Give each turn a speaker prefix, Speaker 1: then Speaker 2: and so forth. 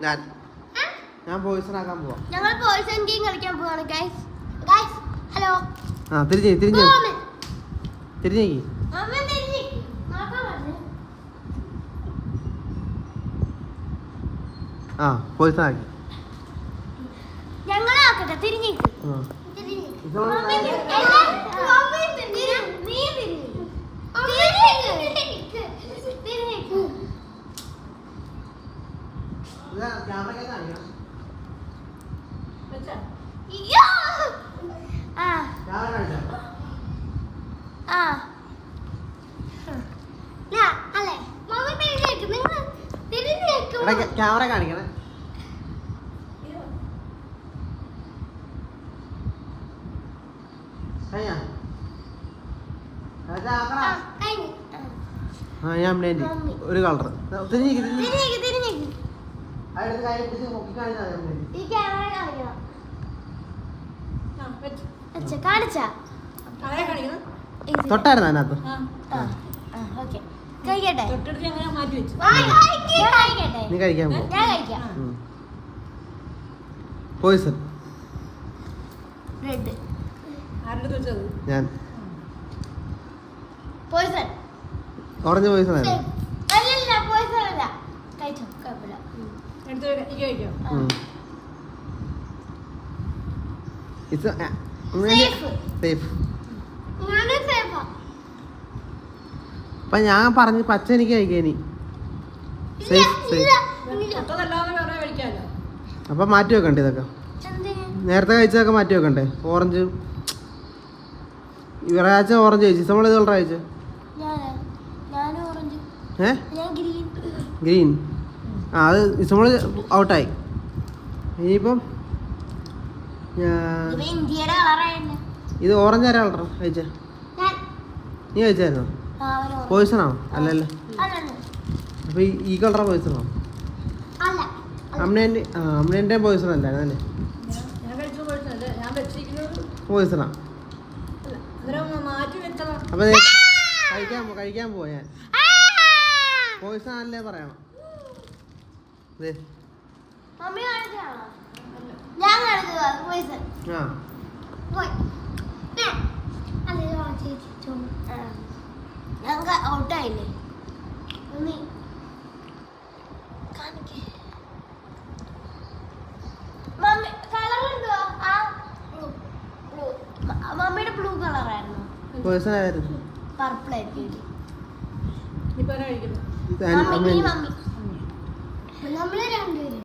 Speaker 1: ഞാൻ പോയിസൺ ആക്കാൻ പോവാ.
Speaker 2: ഞങ്ങൾ പോയിസൺ ഗെയിം കളിക്കാൻ പോവാണ് ഗൈസ്. Guys hello.
Speaker 1: തിരിഞ്ഞേ
Speaker 2: തിരിഞ്ഞേക്ക്.
Speaker 1: പോയിസൺ ആക്കി.
Speaker 2: ഞങ്ങളാക്കട്ടെ. തിരിഞ്ഞേക്ക്.
Speaker 1: ക്യാമറ കാണിക്കണേ. ഒരു കളർ തൊട്ടായിരുന്നു അതിനകത്ത്. നീ കഴിക്കാൻ പോ. പോയിസൺ ഞാൻ ഓറഞ്ച് പോയിസൺ ആയിരുന്നു. അപ്പൊ ഞാൻ പറഞ്ഞു പച്ച എനിക്ക് കഴിക്കാനി. അപ്പൊ മാറ്റി വെക്കണ്ടേ ഇതൊക്കെ? നേരത്തെ കഴിച്ചതൊക്കെ മാറ്റി വെക്കണ്ടേ? ഓറഞ്ച് ഇവരാഴ്ച ഓറഞ്ച് കഴിച്ചു. നമ്മൾ ഇത് കളർ കഴിച്ചു. ഗ്രീൻ. അത് ഇസമോള് ഔട്ടായി. ഇനിയിപ്പം ഇത് ഓറഞ്ച് ആരാ കളർ കഴിച്ച? നീ കഴിച്ചായിരുന്നോ? പോയിസൺ ആണോ? അല്ലല്ലോ. അപ്പൊ ഈ കളറാ പോയിസൺ ആണോ? അമ്മേന്റെ പോയിസൺ അല്ലേ? പോയിസണാ. അപ്പൊ കഴിക്കാൻ പോവാ ഞാൻ. പോയിസൺ അല്ലേ പറയണം.
Speaker 2: ഔട്ടായില്ലേ? മമ്മിയുടെ ബ്ലൂ കളറായിരുന്നു.
Speaker 1: പോയിസൺ ആയിരുന്നു.
Speaker 2: പർപ്പിൾ ആയിരിക്കും.
Speaker 1: മമ്മി
Speaker 2: നമ്മള് രണ്ടുപേരും